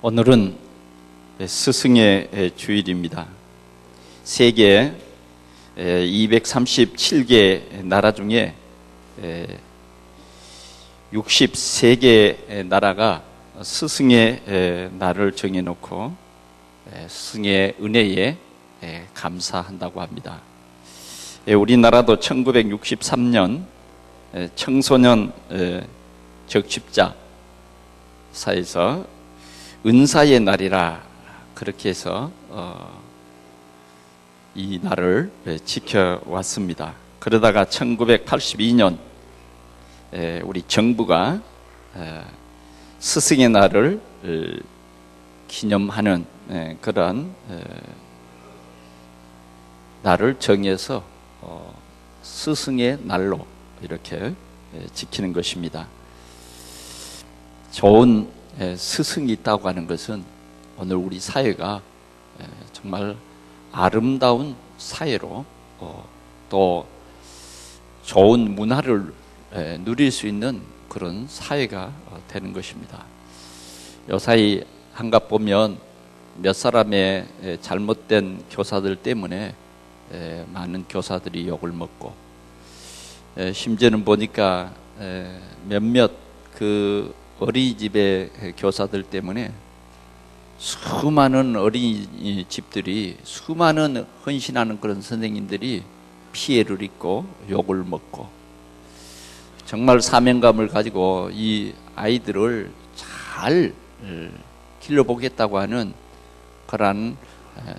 오늘은 스승의 주일입니다. 세계 237개 나라 중에 63개 나라가 스승의 날을 정해놓고 스승의 은혜에 감사한다고 합니다. 우리나라도 1963년 청소년 적십자사에서 은사의 날이라 그렇게 해서 이 날을 지켜왔습니다. 그러다가 1982년 우리 정부가 스승의 날을 기념하는 그런 날을 정해서 스승의 날로 이렇게 지키는 것입니다. 좋은 스승이 있다고 하는 것은 오늘 우리 사회가 정말 아름다운 사회로 또 좋은 문화를 누릴 수 있는 그런 사회가 되는 것입니다. 요사이 한갑 보면 몇 사람의 잘못된 교사들 때문에 많은 교사들이 욕을 먹고, 심지어는 보니까 몇몇 그 어린이집의 교사들 때문에 수많은 어린이집들이, 수많은 헌신하는 그런 선생님들이 피해를 입고 욕을 먹고, 정말 사명감을 가지고 이 아이들을 잘 길러보겠다고 하는 그러한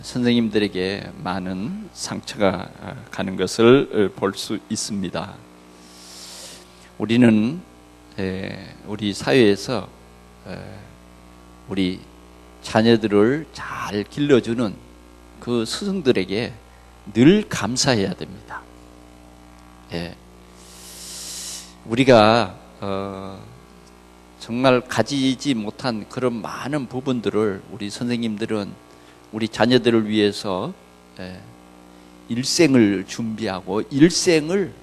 선생님들에게 많은 상처가 가는 것을 볼 수 있습니다. 우리는 우리 사회에서 우리 자녀들을 잘 길러주는 그 스승들에게 늘 감사해야 됩니다. 우리가 정말 가지지 못한 그런 많은 부분들을 우리 선생님들은 우리 자녀들을 위해서 일생을 준비하고 일생을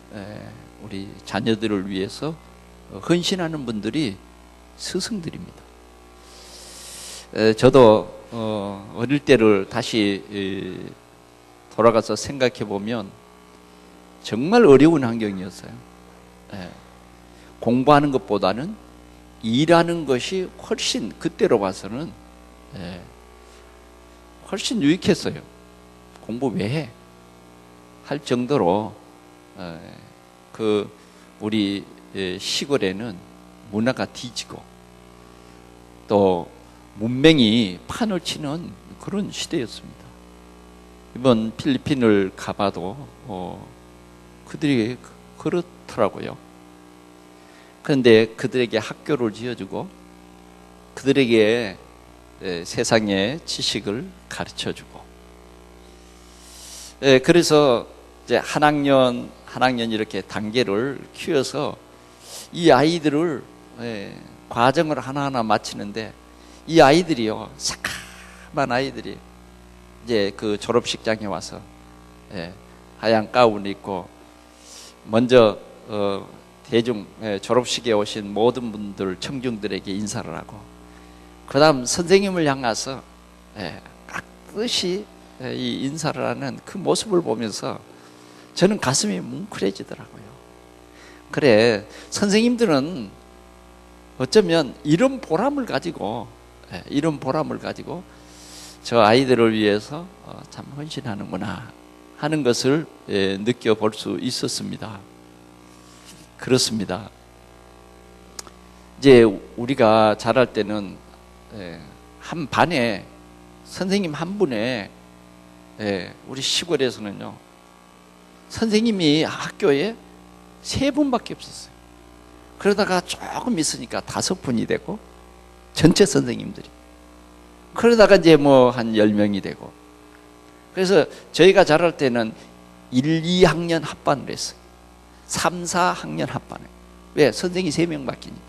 우리 자녀들을 위해서 헌신하는 분들이 스승들입니다. 저도 어릴 때를 다시 돌아가서 생각해 보면 정말 어려운 환경이었어요. 공부하는 것보다는 일하는 것이 훨씬, 그때로 봐서는 훨씬 유익했어요. 공부 왜 해? 할 정도로 그 우리 시골에는 문화가 뒤지고 또 문맹이 판을 치는 그런 시대였습니다. 이번 필리핀을 가봐도 그들이 그렇더라고요. 그런데 그들에게 학교를 지어주고 그들에게 세상의 지식을 가르쳐주고, 그래서 이제 한 학년 이렇게 단계를 키워서 이 아이들을 과정을 하나하나 마치는데, 이 아이들이요, 새까만 아이들이 이제 그 졸업식장에 와서 하얀 가운을 입고 먼저 대중 졸업식에 오신 모든 분들, 청중들에게 인사를 하고, 그 다음 선생님을 향해서 깍듯이 이 인사를 하는 그 모습을 보면서 저는 가슴이 뭉클해지더라고요. 그래, 선생님들은 어쩌면 이런 보람을 가지고 저 아이들을 위해서 참 헌신하는구나 하는 것을 느껴볼 수 있었습니다. 그렇습니다. 이제 우리가 자랄 때는 한 반에 선생님 한 분에, 우리 시골에서는요, 선생님이 학교에 3분밖에 없었어요. 그러다가 조금 있으니까 5분이 되고, 전체 선생님들이. 그러다가 이제 뭐 한 10명이 되고. 그래서 저희가 자랄 때는 1, 2학년 합반을 했어요. 3, 4학년 합반을. 왜? 선생님이 3명 바뀌니까.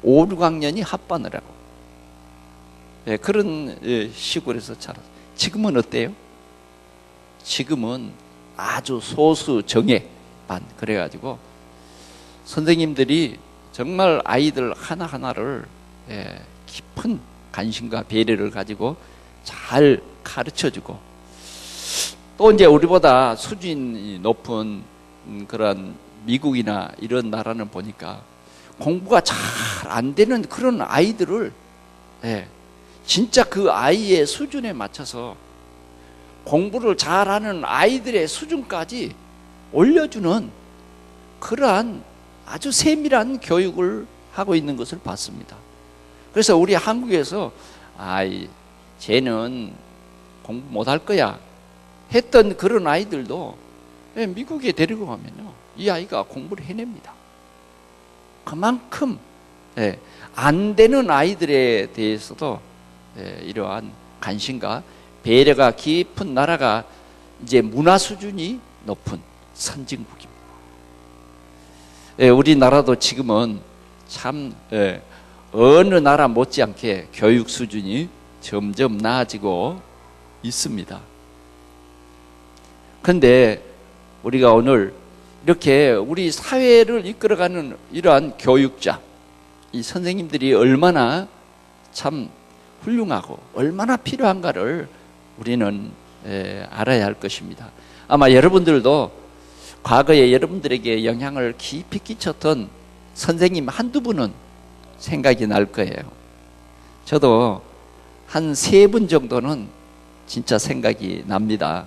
5, 6학년이 합반을 하고. 그런 시골에서 자랐어요. 지금은 어때요? 지금은 아주 소수 정예반, 그래가지고 선생님들이 정말 아이들 하나하나를 깊은 관심과 배려를 가지고 잘 가르쳐주고, 또 이제 우리보다 수준이 높은 그런 미국이나 이런 나라는 보니까 공부가 잘 안 되는 그런 아이들을 진짜 그 아이의 수준에 맞춰서 공부를 잘하는 아이들의 수준까지 올려주는 그러한 아주 세밀한 교육을 하고 있는 것을 봤습니다. 그래서 우리 한국에서 쟤는 공부 못할 거야 했던 그런 아이들도 미국에 데리고 가면요, 이 아이가 공부를 해냅니다. 그만큼 안 되는 아이들에 대해서도 이러한 관심과 배려가 깊은 나라가 이제 문화 수준이 높은 선진국입니다. 우리나라도 지금은 참 어느 나라 못지않게 교육 수준이 점점 나아지고 있습니다. 그런데 우리가 오늘 이렇게 우리 사회를 이끌어가는 이러한 교육자, 이 선생님들이 얼마나 참 훌륭하고 얼마나 필요한가를 우리는 알아야 할 것입니다. 아마 여러분들도 과거에 여러분들에게 영향을 깊이 끼쳤던 선생님 한두 분은 생각이 날 거예요. 저도 한 3분 정도는 진짜 생각이 납니다.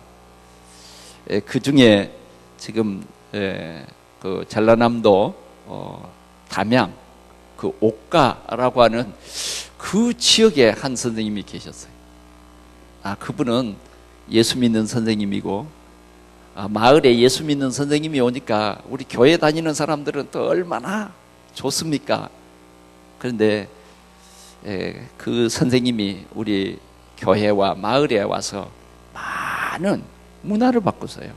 그 중에 지금 그 전라남도 담양 그 옥가라고 하는 그 지역에 한 선생님이 계셨어요. 그분은 예수 믿는 선생님이고, 마을에 예수 믿는 선생님이 오니까 우리 교회 다니는 사람들은 또 얼마나 좋습니까? 그런데 그 선생님이 우리 교회와 마을에 와서 많은 문화를 바꿨어요.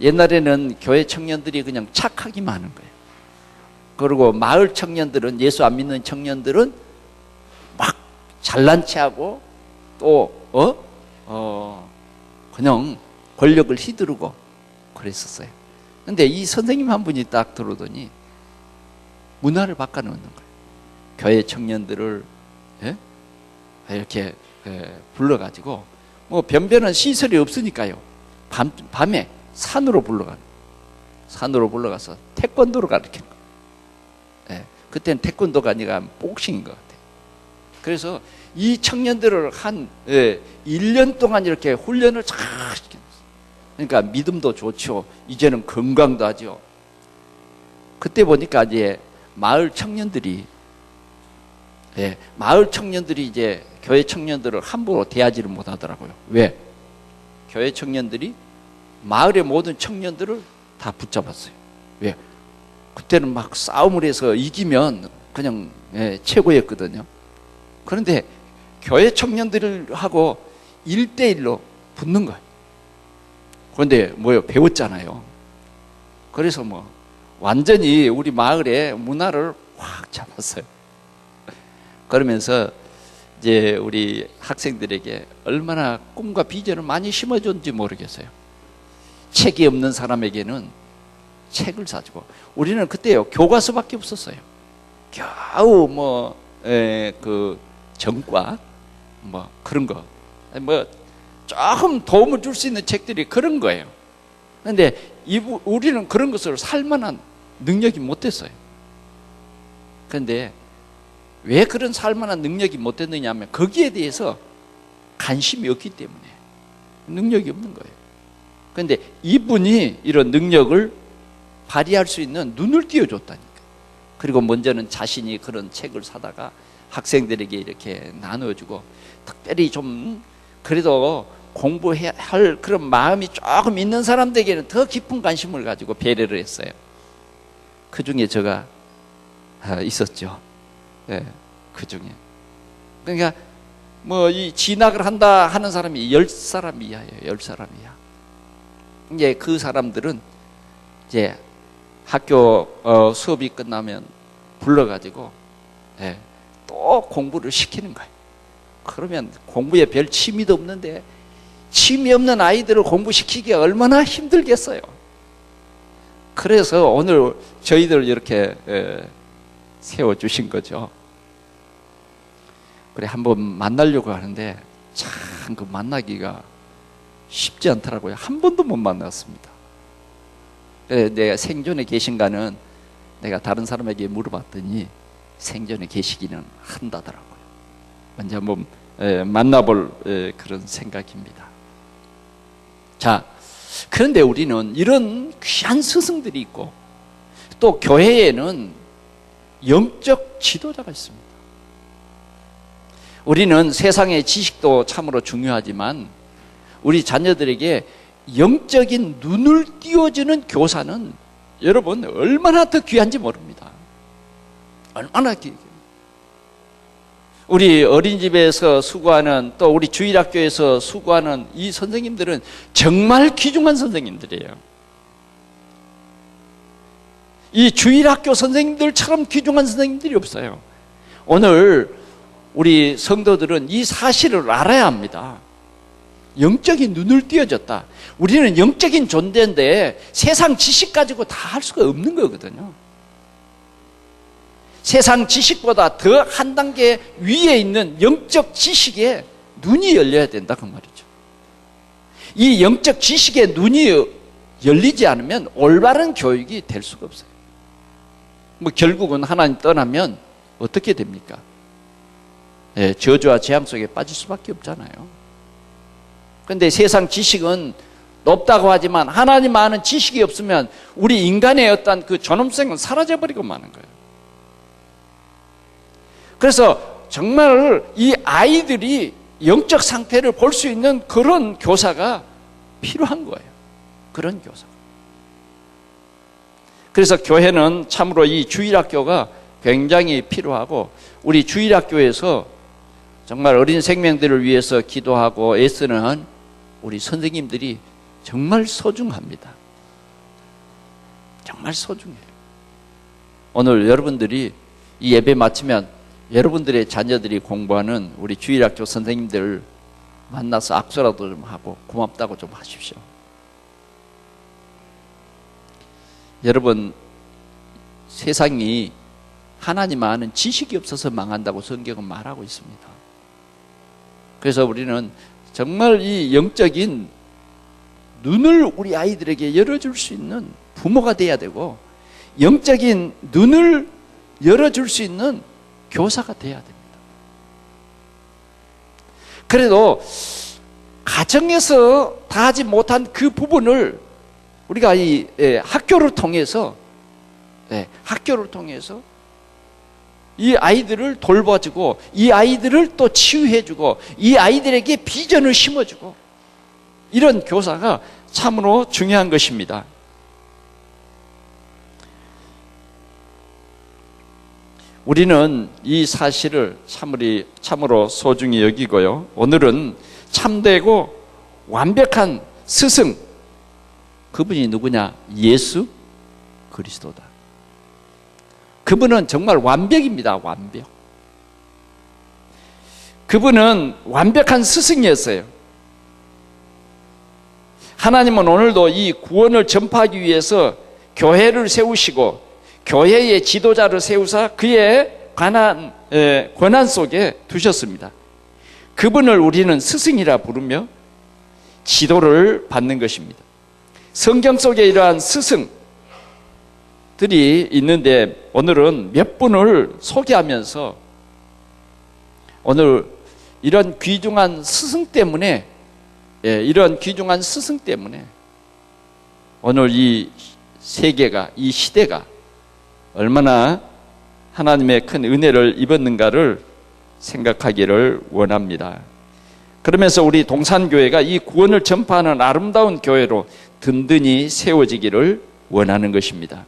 옛날에는 교회 청년들이 그냥 착하기만 하는 거예요. 그리고 마을 청년들은, 예수 안 믿는 청년들은 막 잘난 체하고 또 그냥 권력을 휘두르고 그랬었어요. 근데 이 선생님 한 분이 딱 들어오더니 문화를 바꿔놓는 거예요. 교회 청년들을 이렇게 불러가지고, 뭐 변변한 시설이 없으니까요, 밤에 산으로 불러가서 태권도를 가르치는 거예요. 그때는 태권도가 아니라 복싱인 것 같아요. 그래서 이 청년들을 한 1년 동안 이렇게 훈련을 잘 시켰어요. 그러니까 믿음도 좋죠. 이제는 건강도 하죠. 그때 보니까 이제 마을 청년들이 이제 교회 청년들을 함부로 대하지를 못하더라고요. 왜? 교회 청년들이 마을의 모든 청년들을 다 붙잡았어요. 왜? 그때는 막 싸움을 해서 이기면 그냥 최고였거든요. 그런데 교회 청년들하고 1대1로 붙는 거예요. 그런데 뭐요? 배웠잖아요. 그래서 뭐 완전히 우리 마을의 문화를 확 잡았어요. 그러면서 이제 우리 학생들에게 얼마나 꿈과 비전을 많이 심어줬는지 모르겠어요. 책이 없는 사람에게는 책을 사주고, 우리는 그때요 교과서밖에 없었어요. 겨우 그 전과 뭐 그런 거, 뭐 조금 도움을 줄 수 있는 책들이 그런 거예요. 그런데 우리는 그런 것을 살 만한 능력이 못 됐어요. 그런데 왜 그런 살 만한 능력이 못 됐느냐 하면 거기에 대해서 관심이 없기 때문에 능력이 없는 거예요. 그런데 이분이 이런 능력을 발휘할 수 있는 눈을 띄워줬다니까. 그리고 먼저는 자신이 그런 책을 사다가 학생들에게 이렇게 나눠주고, 특별히 좀 그래도 공부해야 할 그런 마음이 조금 있는 사람들에게는 더 깊은 관심을 가지고 배려를 했어요. 그 중에 제가 있었죠. 그 중에. 그러니까 뭐 이 진학을 한다 하는 사람이 10사람 이하예요. 10사람 이하. 이제 그 사람들은 이제 학교 수업이 끝나면 불러가지고 또 공부를 시키는 거예요. 그러면 공부에 별 취미도 없는데, 취미 없는 아이들을 공부시키기가 얼마나 힘들겠어요. 그래서 오늘 저희들 이렇게 세워주신 거죠. 그래 한번 만나려고 하는데 참 그 만나기가 쉽지 않더라고요. 한 번도 못 만났습니다. 그래 내가 생존에 계신가는 내가 다른 사람에게 물어봤더니 생존에 계시기는 한다더라고요. 언제 한번 만나볼 그런 생각입니다. 자, 그런데 우리는 이런 귀한 스승들이 있고 또 교회에는 영적 지도자가 있습니다. 우리는 세상의 지식도 참으로 중요하지만 우리 자녀들에게 영적인 눈을 띄워주는 교사는 여러분 얼마나 더 귀한지 모릅니다. 얼마나 우리 어린이집에서 수고하는 또 우리 주일학교에서 수고하는 이 선생님들은 정말 귀중한 선생님들이에요. 이 주일학교 선생님들처럼 귀중한 선생님들이 없어요. 오늘 우리 성도들은 이 사실을 알아야 합니다. 영적인 눈을 띄워줬다. 우리는 영적인 존재인데 세상 지식 가지고 다 할 수가 없는 거거든요. 세상 지식보다 더 한 단계 위에 있는 영적 지식에 눈이 열려야 된다 그 말이죠. 이 영적 지식에 눈이 열리지 않으면 올바른 교육이 될 수가 없어요. 뭐 결국은 하나님 떠나면 어떻게 됩니까? 저주와 재앙 속에 빠질 수밖에 없잖아요. 그런데 세상 지식은 높다고 하지만 하나님 아는 지식이 없으면 우리 인간의 어떤 그 존엄성은 사라져버리고 마는 거예요. 그래서 정말 이 아이들이 영적 상태를 볼 수 있는 그런 교사가 필요한 거예요. 그런 교사. 그래서 교회는 참으로 이 주일학교가 굉장히 필요하고 우리 주일학교에서 정말 어린 생명들을 위해서 기도하고 애쓰는 우리 선생님들이 정말 소중합니다. 정말 소중해요. 오늘 여러분들이 이 예배 마치면 여러분들의 자녀들이 공부하는 우리 주일학교 선생님들 만나서 악수라도 좀 하고 고맙다고 좀 하십시오. 여러분, 세상이 하나님 아는 지식이 없어서 망한다고 성경은 말하고 있습니다. 그래서 우리는 정말 이 영적인 눈을 우리 아이들에게 열어줄 수 있는 부모가 돼야 되고 영적인 눈을 열어줄 수 있는 교사가 돼야 됩니다. 그래도 가정에서 다 하지 못한 그 부분을 우리가 이 학교를 통해서 이 아이들을 돌봐주고 이 아이들을 또 치유해주고 이 아이들에게 비전을 심어주고 이런 교사가 참으로 중요한 것입니다. 우리는 이 사실을 참으로 소중히 여기고요. 오늘은 참되고 완벽한 스승, 그분이 누구냐? 예수 그리스도다. 그분은 정말 완벽입니다. 완벽. 그분은 완벽한 스승이었어요. 하나님은 오늘도 이 구원을 전파하기 위해서 교회를 세우시고 교회의 지도자를 세우사 그의 권한 속에 두셨습니다. 그분을 우리는 스승이라 부르며 지도를 받는 것입니다. 성경 속에 이러한 스승들이 있는데 오늘은 몇 분을 소개하면서 오늘 이런 귀중한 스승 때문에 오늘 이 세계가, 이 시대가 얼마나 하나님의 큰 은혜를 입었는가를 생각하기를 원합니다. 그러면서 우리 동산교회가 이 구원을 전파하는 아름다운 교회로 든든히 세워지기를 원하는 것입니다.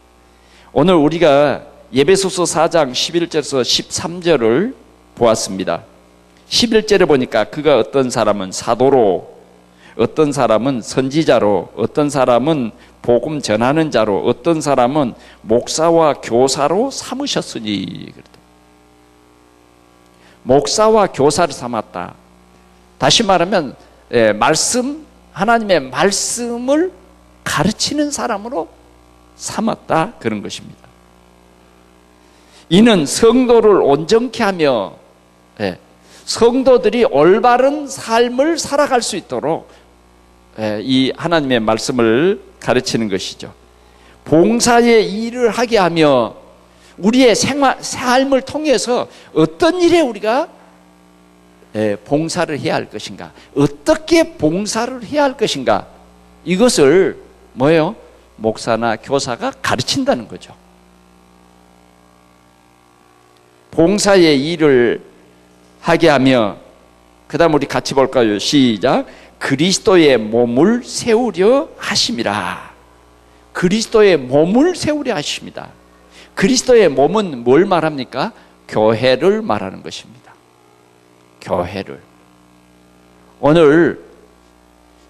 오늘 우리가 에베소서 4장 11절에서 13절을 보았습니다. 11절에 보니까 그가 어떤 사람은 사도로, 어떤 사람은 선지자로, 어떤 사람은 복음 전하는 자로, 어떤 사람은 목사와 교사로 삼으셨으니. 목사와 교사를 삼았다. 다시 말하면 하나님의 말씀을 가르치는 사람으로 삼았다, 그런 것입니다. 이는 성도를 온전케 하며 성도들이 올바른 삶을 살아갈 수 있도록 이 하나님의 말씀을 가르치는 것이죠. 봉사의 일을 하게 하며 우리의 삶을 통해서 어떤 일에 우리가 봉사를 해야 할 것인가, 어떻게 봉사를 해야 할 것인가, 이것을 뭐예요? 목사나 교사가 가르친다는 거죠. 봉사의 일을 하게 하며, 그 다음 우리 같이 볼까요? 시작. 그리스도의 몸을 세우려 하심이라. 그리스도의 몸을 세우려 하십니다. 그리스도의 몸은 뭘 말합니까? 교회를 말하는 것입니다. 교회를. 오늘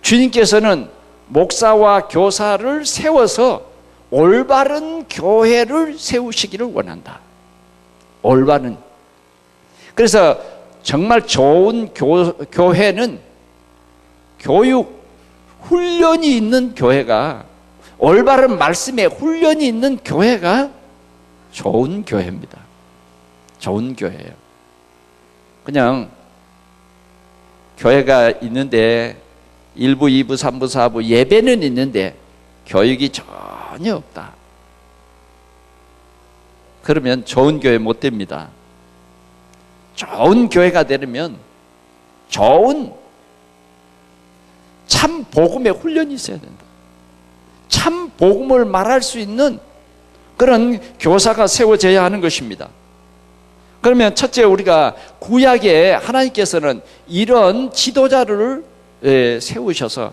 주님께서는 목사와 교사를 세워서 올바른 교회를 세우시기를 원한다. 올바른. 그래서 정말 좋은 교회는 교육, 훈련이 있는 교회가, 올바른 말씀에 훈련이 있는 교회가 좋은 교회입니다. 좋은 교회예요. 그냥 교회가 있는데 1부, 2부, 3부, 4부 예배는 있는데 교육이 전혀 없다. 그러면 좋은 교회 못 됩니다. 좋은 교회가 되려면 좋은 참 복음의 훈련이 있어야 된다. 참 복음을 말할 수 있는 그런 교사가 세워져야 하는 것입니다. 그러면 첫째, 우리가 구약에 하나님께서는 이런 지도자를 세우셔서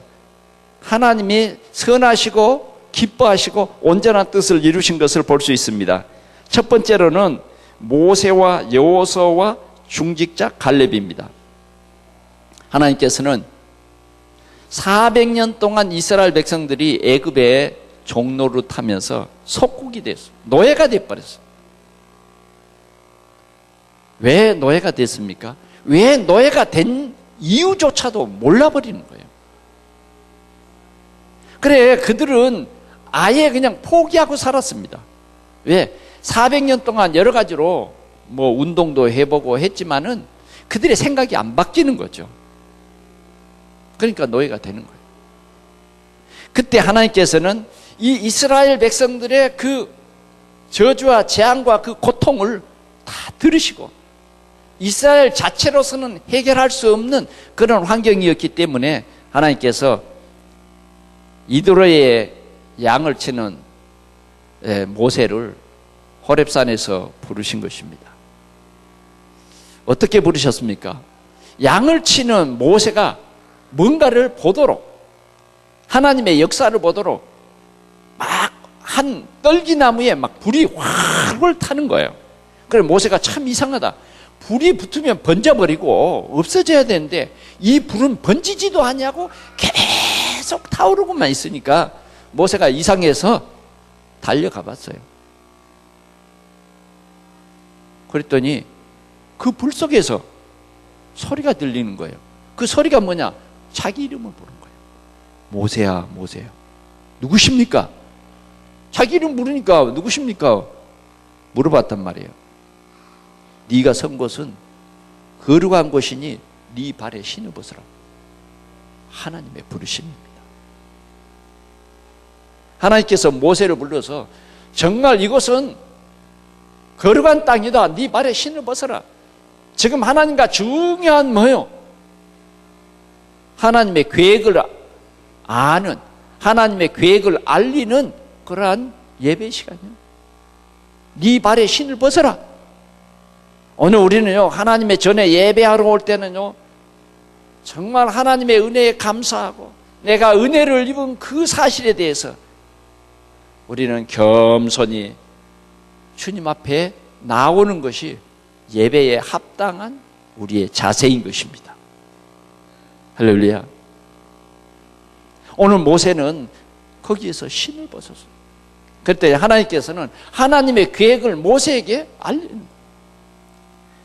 하나님이 선하시고 기뻐하시고 온전한 뜻을 이루신 것을 볼 수 있습니다. 첫 번째로는 모세와 여호수아와 중직자 갈렙입니다. 하나님께서는 400년 동안 이스라엘 백성들이 애굽의 종로를 타면서 속국이 됐어요. 노예가 돼버렸어요. 왜 노예가 됐습니까? 왜 노예가 된 이유조차도 몰라버리는 거예요. 그래, 그들은 아예 그냥 포기하고 살았습니다. 왜? 400년 동안 여러 가지로 뭐 운동도 해보고 했지만은 그들의 생각이 안 바뀌는 거죠. 그러니까 노예가 되는 거예요. 그때 하나님께서는 이 이스라엘 백성들의 그 저주와 재앙과 그 고통을 다 들으시고, 이스라엘 자체로서는 해결할 수 없는 그런 환경이었기 때문에 하나님께서 이드로의 양을 치는 모세를 호렙산에서 부르신 것입니다. 어떻게 부르셨습니까? 양을 치는 모세가 뭔가를 보도록, 하나님의 역사를 보도록 막 한 떨기나무에 막 불이 활활 타는 거예요. 그래서 모세가 참 이상하다. 불이 붙으면 번져버리고 없어져야 되는데 이 불은 번지지도 않냐고 계속 타오르고만 있으니까 모세가 이상해서 달려가 봤어요. 그랬더니 그 불 속에서 소리가 들리는 거예요. 그 소리가 뭐냐? 자기 이름을 부른 거예요. 모세야, 모세야. 누구십니까? 자기 이름 부르니까 누구십니까? 물어봤단 말이에요. 네가 선 곳은 거룩한 곳이니 네 발에 신을 벗으라. 하나님의 부르심입니다. 하나님께서 모세를 불러서 정말 이곳은 거룩한 땅이다. 네 발에 신을 벗어라. 지금 하나님과 중요한 뭐예요? 하나님의 계획을 아는, 하나님의 계획을 알리는 그러한 예배 시간이에요. 네 발에 신을 벗어라. 오늘 우리는요, 하나님의 전에 예배하러 올 때는요, 정말 하나님의 은혜에 감사하고 내가 은혜를 입은 그 사실에 대해서 우리는 겸손히 주님 앞에 나오는 것이 예배에 합당한 우리의 자세인 것입니다. 할렐루야. 오늘 모세는 거기에서 신을 벗었어요. 그때 하나님께서는 하나님의 계획을 모세에게 알리는 거예요.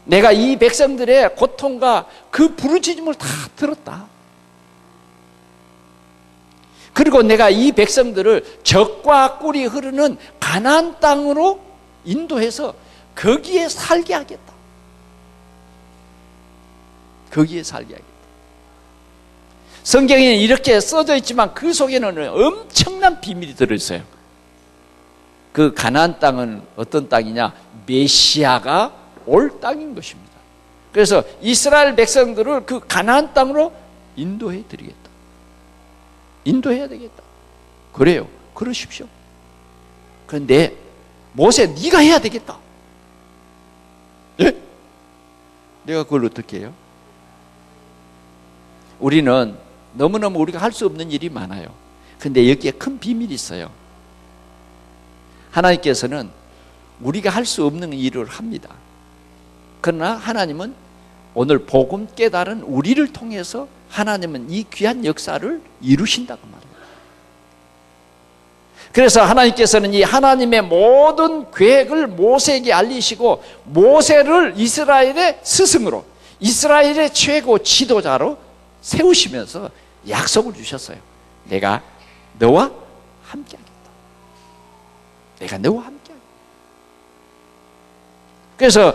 내가 이 백성들의 고통과 그 부르짖음을 다 들었다. 그리고 내가 이 백성들을 젖과 꿀이 흐르는 가나안 땅으로 인도해서 거기에 살게 하겠다. 거기에 살게 하겠다. 성경에는 이렇게 써져 있지만 그 속에는 엄청난 비밀이 들어있어요. 그 가나안 땅은 어떤 땅이냐? 메시아가 올 땅인 것입니다. 그래서 이스라엘 백성들을 그 가나안 땅으로 인도해 드리겠다. 인도해야 되겠다. 그래요. 그러십시오. 그런데 모세 네가 해야 되겠다. 예? 내가 그걸 어떻게 해요? 우리는 너무너무 우리가 할 수 없는 일이 많아요. 근데 여기에 큰 비밀이 있어요. 하나님께서는 우리가 할 수 없는 일을 합니다. 그러나 하나님은 오늘 복음 깨달은 우리를 통해서 하나님은 이 귀한 역사를 이루신다고 말합니다. 그래서 하나님께서는 이 하나님의 모든 계획을 모세에게 알리시고 모세를 이스라엘의 스승으로, 이스라엘의 최고 지도자로 세우시면서 약속을 주셨어요. 내가 너와 함께 하겠다. 내가 너와 함께 하겠다. 그래서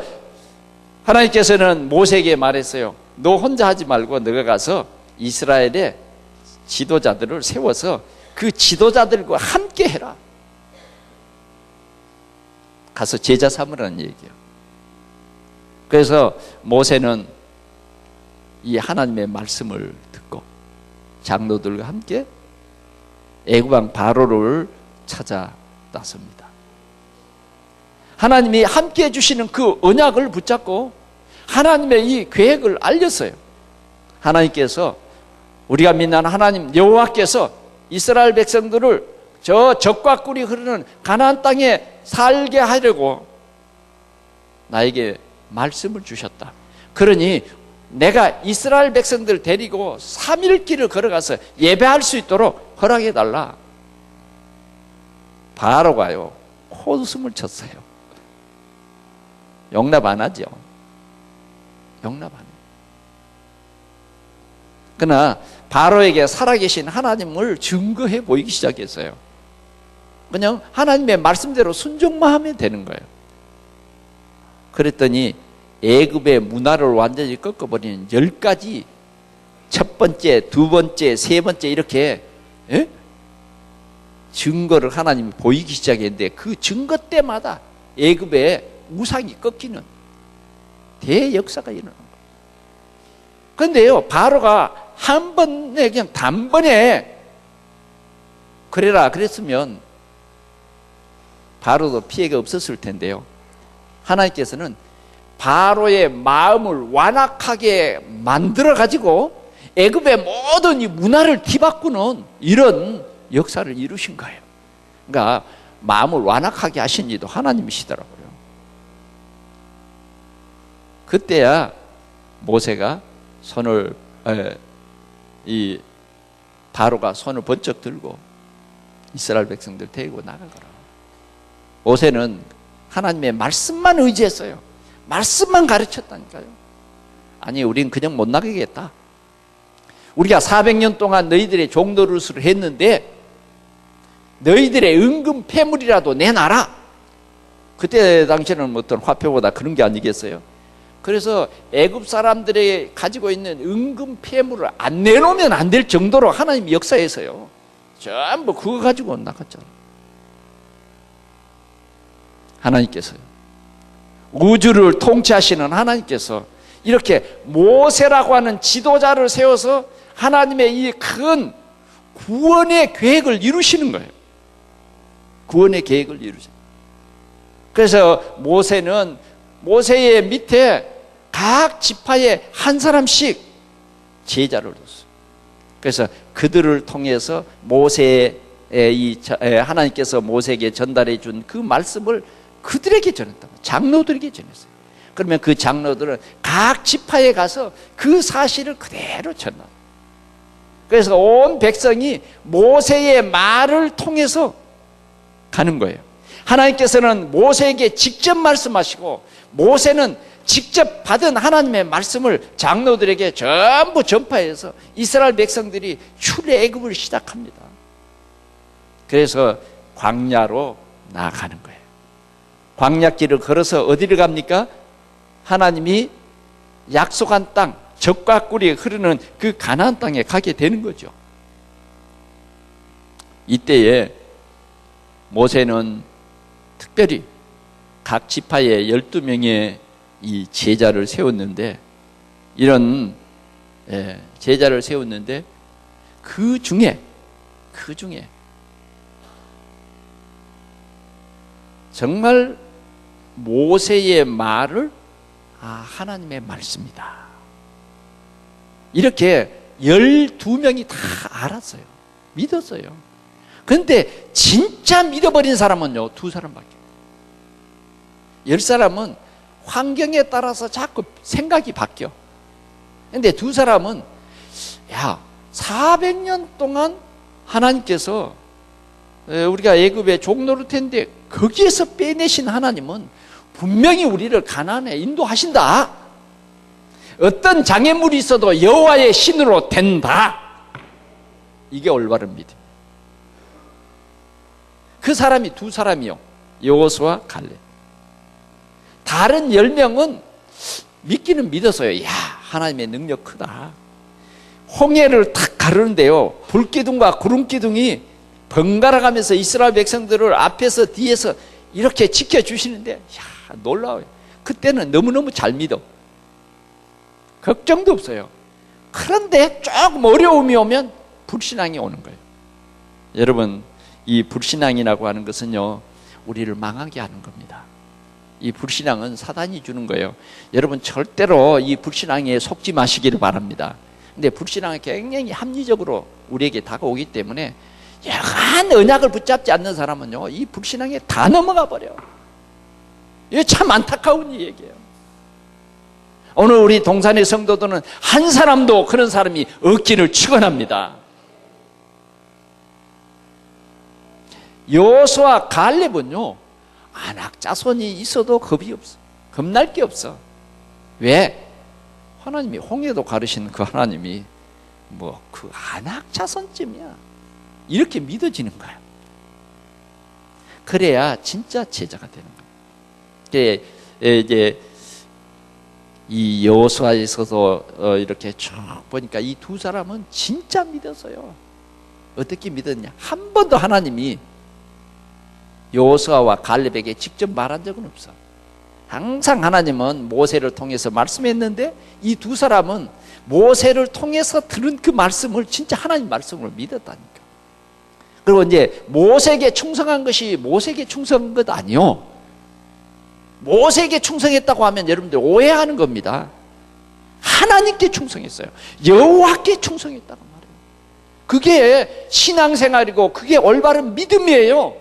하나님께서는 모세에게 말했어요. 너 혼자 하지 말고 너가 가서 이스라엘의 지도자들을 세워서 그 지도자들과 함께 해라. 가서 제자 삼으라는 얘기예요. 그래서 모세는 이 하나님의 말씀을 듣고 장로들과 함께 애굽 왕 바로를 찾아 나섭니다. 하나님이 함께 해주시는 그 언약을 붙잡고 하나님의 이 계획을 알렸어요. 하나님께서, 우리가 믿는 하나님 여호와께서 이스라엘 백성들을 저 적과 꿀이 흐르는 가나안 땅에 살게 하려고 나에게 말씀을 주셨다. 그러니 내가 이스라엘 백성들 데리고 3일 길을 걸어가서 예배할 수 있도록 허락해달라. 바로가요, 코웃음을 쳤어요. 용납 안 하죠. 용납 안 해요. 그러나 바로에게 살아계신 하나님을 증거해 보이기 시작했어요. 그냥 하나님의 말씀대로 순종만 하면 되는 거예요. 그랬더니 애굽의 문화를 완전히 꺾어버리는 10가지, 첫 번째, 두 번째, 세 번째 이렇게 증거를 하나님이 보이기 시작했는데 그 증거 때마다 애굽의 우상이 꺾이는 대역사가 일어난 거예요. 그런데요, 바로가 한 번에 그냥 단번에 그래라 그랬으면 바로도 피해가 없었을 텐데요. 하나님께서는 바로의 마음을 완악하게 만들어 가지고 애굽의 모든 이 문화를 뒤바꾸는 이런 역사를 이루신 거예요. 그러니까 마음을 완악하게 하신 이도 하나님이시더라고요. 그때야 모세가 손을 이 바로가 손을 번쩍 들고 이스라엘 백성들 데리고 나가거라. 모세는 하나님의 말씀만 의지했어요. 말씀만 가르쳤다니까요. 아니, 우린 그냥 못 나가겠다. 우리가 400년 동안 너희들의 종도 노릇을 했는데 너희들의 은금 폐물이라도 내놔라. 그때 당시에는 어떤 화폐보다 그런 게 아니겠어요. 그래서 애굽 사람들이 가지고 있는 은금 폐물을 안 내놓으면 안 될 정도로 하나님이 역사해서요, 전부 그거 가지고 나갔잖아요. 하나님께서요, 우주를 통치하시는 하나님께서 이렇게 모세라고 하는 지도자를 세워서 하나님의 이 큰 구원의 계획을 이루시는 거예요. 구원의 계획을 이루죠. 그래서 모세는 모세의 밑에 각 지파에 한 사람씩 제자를 뒀어요. 그래서 그들을 통해서 모세의 하나님께서 모세에게 전달해 준 그 말씀을 그들에게 전했다. 장로들에게 전했어요. 그러면 그 장로들은 각 지파에 가서 그 사실을 그대로 전합니다. 그래서 온 백성이 모세의 말을 통해서 가는 거예요. 하나님께서는 모세에게 직접 말씀하시고 모세는 직접 받은 하나님의 말씀을 장로들에게 전부 전파해서 이스라엘 백성들이 출애굽을 시작합니다. 그래서 광야로 나아가는 거예요. 광야길을 걸어서 어디를 갑니까? 하나님이 약속한 땅, 젖과 꿀이 흐르는 그 가나안 땅에 가게 되는 거죠. 이때에 모세는 특별히 각 지파에 12명의 이 제자를 세웠는데, 이런 제자를 세웠는데 그 중에 정말 모세의 말을 하나님의 말씀이다, 이렇게 12명이 다 알았어요. 믿었어요. 그런데 진짜 믿어버린 사람은요, 2사람밖에. 10사람은 환경에 따라서 자꾸 생각이 바뀌어. 그런데 2사람은 400년 동안 하나님께서 우리가 애굽에 종노릇했는데 거기에서 빼내신 하나님은 분명히 우리를 가나안에 인도하신다. 어떤 장애물이 있어도 여호와의 신으로 된다. 이게 올바른 믿음. 그 사람이 2사람이요, 여호수아, 갈렙. 다른 10명은 믿기는 믿었어요. 하나님의 능력 크다. 홍해를 탁 가르는데요, 불기둥과 구름기둥이 번갈아 가면서 이스라엘 백성들을 앞에서 뒤에서 이렇게 지켜주시는데, 놀라워요. 그때는 너무너무 잘 믿어. 걱정도 없어요. 그런데 조금 어려움이 오면 불신앙이 오는 거예요. 여러분, 이 불신앙이라고 하는 것은요, 우리를 망하게 하는 겁니다. 이 불신앙은 사단이 주는 거예요. 여러분, 절대로 이 불신앙에 속지 마시기를 바랍니다. 근데 불신앙이 굉장히 합리적으로 우리에게 다가오기 때문에 여간 언약을 붙잡지 않는 사람은요, 이 불신앙에 다 넘어가 버려요. 이게 참 안타까운 얘기예요. 오늘 우리 동산의 성도들은 한 사람도 그런 사람이 없기를 축원합니다. 여호수아, 갈렙은요, 아낙 자손이 있어도 겁이 없어. 겁날 게 없어. 왜? 하나님이 홍해도 가르시는 그 하나님이 그 아낙 자손쯤이야, 이렇게 믿어지는 거야. 그래야 진짜 제자가 되는 거야. 이제 이 여호수아에서도 이렇게 쭉 보니까 이 2사람은 진짜 믿었어요. 어떻게 믿었냐? 한 번도 하나님이 여호수아와 갈렙에게 직접 말한 적은 없어. 항상 하나님은 모세를 통해서 말씀했는데 이 2사람은 모세를 통해서 들은 그 말씀을 진짜 하나님 말씀을 믿었다니까. 그리고 이제 모세에게 충성한 것이 모세에게 충성한 것 아니요, 모세에게 충성했다고 하면 여러분들 오해하는 겁니다. 하나님께 충성했어요. 여호와께 충성했다고 말해요. 그게 신앙생활이고 그게 올바른 믿음이에요.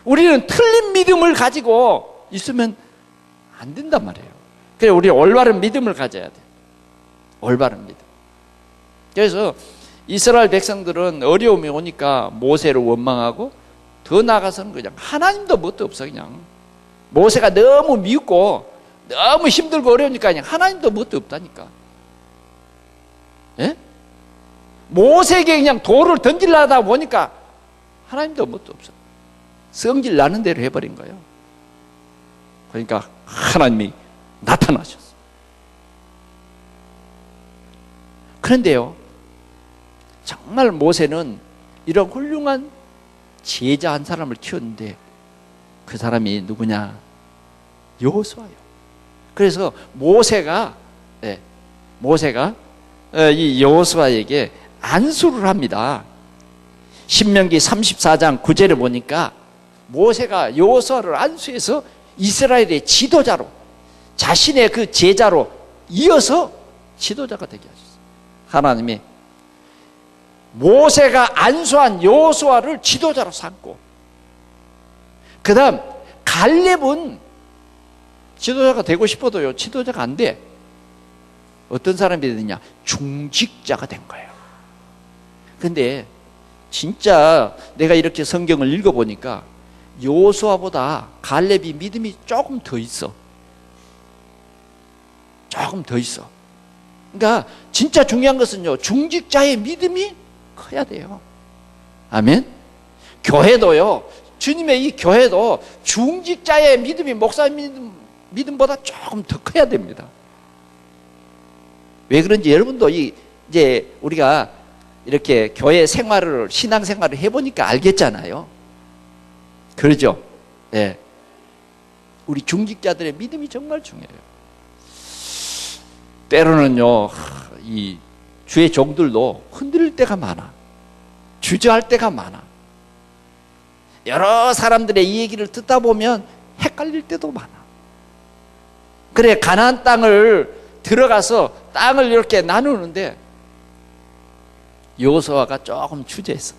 우리는 틀린 믿음을 가지고 있으면 안 된단 말이에요. 그래서 우리 올바른 믿음을 가져야 돼. 올바른 믿음. 그래서 이스라엘 백성들은 어려움이 오니까 모세를 원망하고, 더 나아가서는 그냥 하나님도 뭣도 없어. 그냥 모세가 너무 미웠고 너무 힘들고 어려우니까 그냥 하나님도 뭣도 없다니까. 예? 모세에게 그냥 돌을 던지려다 보니까 하나님도 뭣도 없어. 성질 나는 대로 해버린 거예요. 그러니까 하나님이 나타나셨어. 그런데요, 정말 모세는 이런 훌륭한 제자 한 사람을 키웠는데 그 사람이 누구냐? 여호수아요. 그래서 모세가 이 여호수아에게 안수를 합니다. 신명기 34장 9절에 보니까 모세가 여호수아를 안수해서 이스라엘의 지도자로, 자신의 그 제자로 이어서 지도자가 되게 하셨어요. 하나님이 모세가 안수한 여호수아를 지도자로 삼고, 그 다음 갈렙은 지도자가 되고 싶어도요, 지도자가 안 돼. 어떤 사람이 되느냐? 중직자가 된 거예요. 근데 진짜 내가 이렇게 성경을 읽어보니까 여호수아보다 갈렙이 믿음이 조금 더 있어. 조금 더 있어. 그러니까 진짜 중요한 것은요, 중직자의 믿음이 커야 돼요. 아멘. 교회도요, 주님의 이 교회도 중직자의 믿음이 목사 믿음보다 조금 더 커야 됩니다. 왜 그런지 여러분도 이제 우리가 이렇게 교회 생활을, 신앙 생활을 해보니까 알겠잖아요. 그러죠? 네. 우리 중직자들의 믿음이 정말 중요해요. 때로는요, 이 주의 종들도 흔들릴 때가 많아. 주저할 때가 많아. 여러 사람들의 이 얘기를 듣다 보면 헷갈릴 때도 많아. 그래, 가나안 땅을 들어가서 땅을 이렇게 나누는데 여호수아가 조금 주저했어.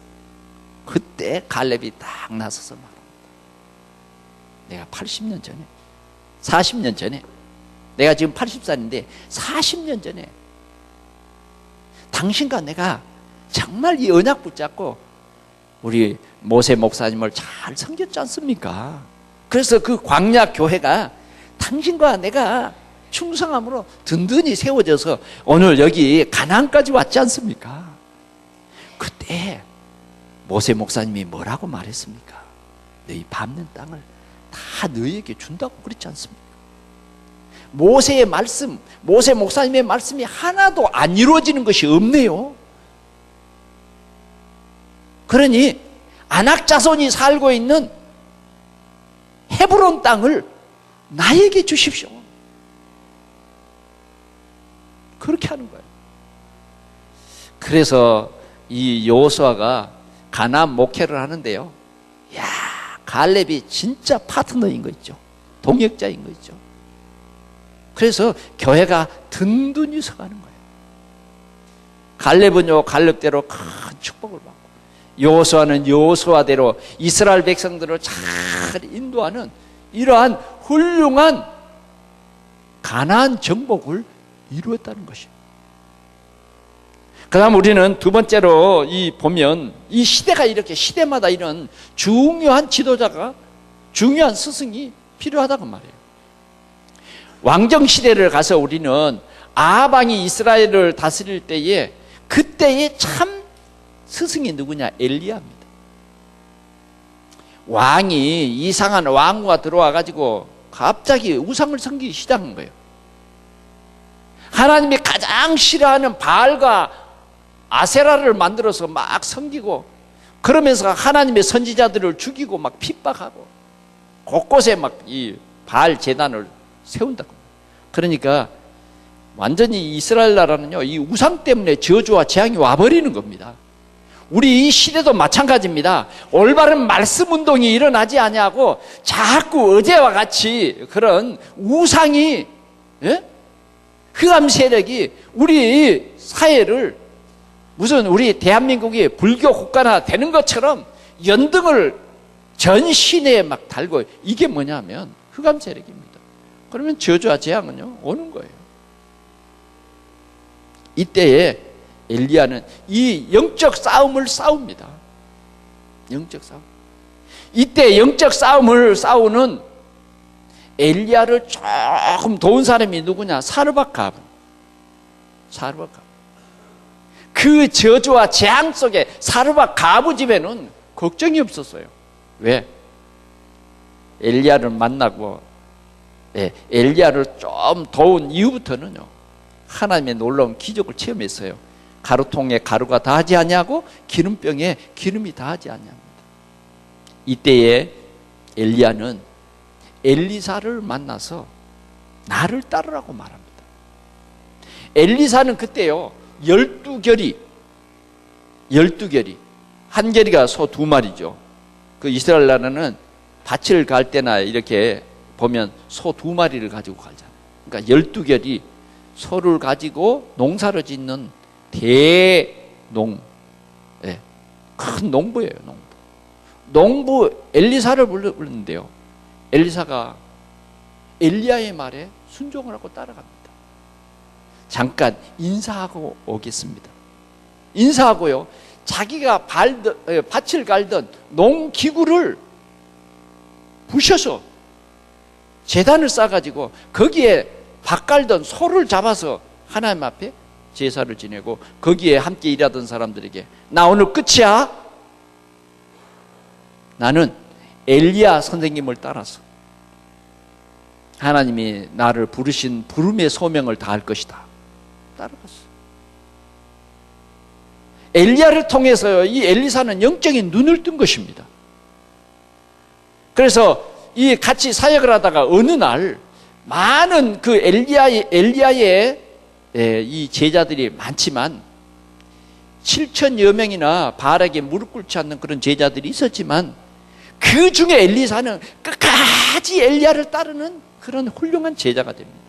그때 갈렙이 딱 나서서 말합니다. 내가 80년 전에, 40년 전에, 내가 지금 80살인데 40년 전에 당신과 내가 정말 이 언약 붙잡고 우리 모세 목사님을 잘 섬겼지 않습니까? 그래서 그 광야 교회가 당신과 내가 충성함으로 든든히 세워져서 오늘 여기 가나안까지 왔지 않습니까? 그때 모세 목사님이 뭐라고 말했습니까? 너희 밟는 땅을 다 너희에게 준다고 그랬지 않습니까? 모세의 말씀, 모세 목사님의 말씀이 하나도 안 이루어지는 것이 없네요. 그러니 아낙 자손이 살고 있는 헤브론 땅을 나에게 주십시오. 그렇게 하는 거예요. 그래서 이 여호수아가 가나안 목회를 하는데요. 야, 갈렙이 진짜 파트너인 거 있죠. 동역자인 거 있죠. 그래서 교회가 든든히 서가는 거예요. 갈렙은요, 갈렙대로 큰 축복을 받고, 여호수아는 여호수아대로 이스라엘 백성들을 잘 인도하는 이러한 훌륭한 가나안 정복을 이루었다는 것이에요. 그 다음 우리는 두 번째로 보면 이 시대가 이렇게 시대마다 이런 중요한 지도자가, 중요한 스승이 필요하다고 말이에요. 왕정시대를 가서 우리는 아합 왕이 이스라엘을 다스릴 때에 그때의 참 스승이 누구냐? 엘리야입니다. 왕이 이상한 왕후가 들어와가지고 갑자기 우상을 섬기기 시작한 거예요. 하나님이 가장 싫어하는 바알과 아세라를 만들어서 막 섬기고, 그러면서 하나님의 선지자들을 죽이고 막 핍박하고 곳곳에 막 이 바알 제단을 세운다고. 그러니까 완전히 이스라엘 나라는요, 이 우상 때문에 저주와 재앙이 와버리는 겁니다. 우리 이 시대도 마찬가지입니다. 올바른 말씀 운동이 일어나지 아니하고 자꾸 어제와 같이 그런 우상이, 흑암 세력이 우리 사회를 무슨 우리 대한민국이 불교 국가나 되는 것처럼 연등을 전 시내에 막 달고, 이게 뭐냐면 흑암 세력입니다. 그러면 저주와 재앙은요 오는 거예요. 이때에 엘리야는 이 영적 싸움을 싸웁니다. 영적 싸움. 이때 영적 싸움을 싸우는 엘리야를 조금 도운 사람이 누구냐? 사르밧 가브. 그 저주와 재앙 속에 사르밧 가브 집에는 걱정이 없었어요. 왜? 엘리야를 만나고 엘리야를 좀 도운 이후부터는요, 하나님의 놀라운 기적을 체험했어요. 가루통에 가루가 다하지 아니하고 기름병에 기름이 다하지 아니합니다. 이때에 엘리야는 엘리사를 만나서 나를 따르라고 말합니다. 엘리사는 그때요 12결이, 한 결이가 소 2마리죠. 그 이스라엘 나라는 밭을 갈 때나 이렇게 보면 소 2마리를 가지고 가잖아요. 그러니까 12결이 소를 가지고 농사를 짓는 대농, 큰 농부예요. 농부 엘리사를 불렀는데요, 엘리사가 엘리야의 말에 순종을 하고 따라갑니다. 잠깐 인사하고 오겠습니다. 인사하고요, 자기가 밭을 갈던 농기구를 부셔서 제단을 쌓아가지고 거기에 밭 갈던 소를 잡아서 하나님 앞에 제사를 지내고, 거기에 함께 일하던 사람들에게 나 오늘 끝이야. 나는 엘리야 선생님을 따라서 하나님이 나를 부르신 부름의 소명을 다할 것이다. 따라갔어요. 엘리야를 통해서 이 엘리사는 영적인 눈을 뜬 것입니다. 그래서 이 같이 사역을 하다가 어느 날 많은 그 엘리야의 이 제자들이 많지만 7천여 명이나 바알에게 무릎 꿇지 않는 그런 제자들이 있었지만 그 중에 엘리사는 끝까지 엘리야를 따르는 그런 훌륭한 제자가 됩니다.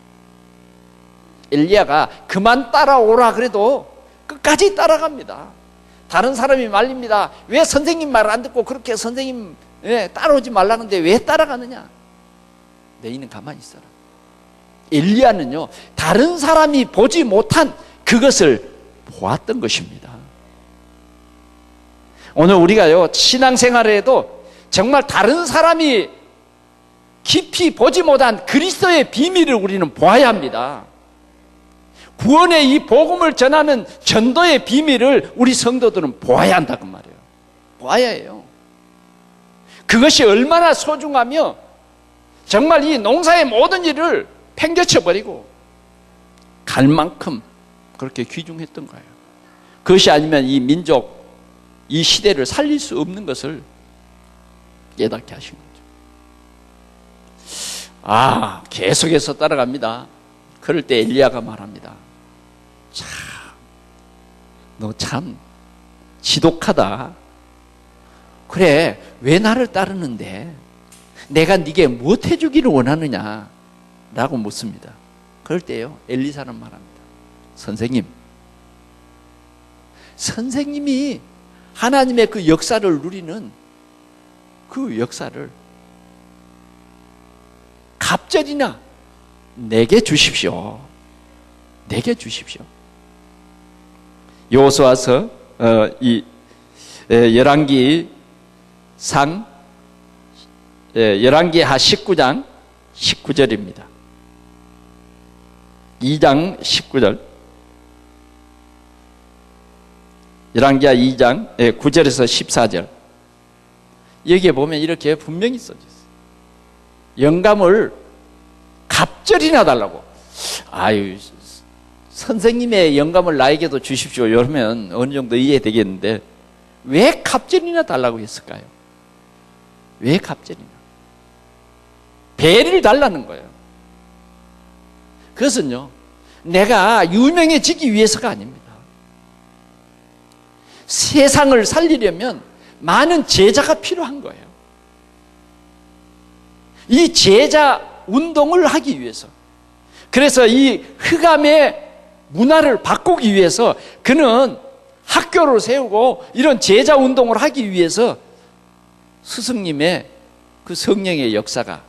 엘리야가 그만 따라오라 그래도 끝까지 따라갑니다. 다른 사람이 말립니다. 왜 선생님 말을 안 듣고 그렇게 선생님 따라오지 말라는데 왜 따라가느냐? 너희는 가만히 있어라. 엘리야는요, 다른 사람이 보지 못한 그것을 보았던 것입니다. 오늘 우리가요, 신앙생활에도 정말 다른 사람이 깊이 보지 못한 그리스도의 비밀을 우리는 보아야 합니다. 구원의 이 복음을 전하는 전도의 비밀을 우리 성도들은 보아야 한다고 말이에요. 보아야 해요. 그것이 얼마나 소중하며 정말 이 농사의 모든 일을 팽개쳐버리고 갈 만큼 그렇게 귀중했던 거예요. 그것이 아니면 이 민족, 이 시대를 살릴 수 없는 것을 깨닫게 하신 거죠. 계속해서 따라갑니다. 그럴 때 엘리야가 말합니다. 참, 너 참 지독하다. 그래, 왜 나를 따르는데 내가 네게 무엇 해주기를 원하느냐 라고 묻습니다. 그럴 때요, 엘리사는 말합니다. 선생님이 하나님의 그 역사를 누리는 그 역사를 갑절이나 내게 주십시오. 내게 주십시오. 여호수아서 이 열왕기상 열왕기하 19장 19절입니다. 2장 19절. 열왕기하 2장 9절에서 14절. 여기에 보면 이렇게 분명히 써져 있어요. 영감을 갑절이나 달라고. 선생님의 영감을 나에게도 주십시오. 이러면 어느 정도 이해되겠는데 왜 갑절이나 달라고 했을까요? 왜 갑절이나? 배를 달라는 거예요. 그것은요, 내가 유명해지기 위해서가 아닙니다. 세상을 살리려면 많은 제자가 필요한 거예요. 이 제자 운동을 하기 위해서, 그래서 이 흑암의 문화를 바꾸기 위해서 그는 학교를 세우고 이런 제자 운동을 하기 위해서 스승님의 그 성령의 역사가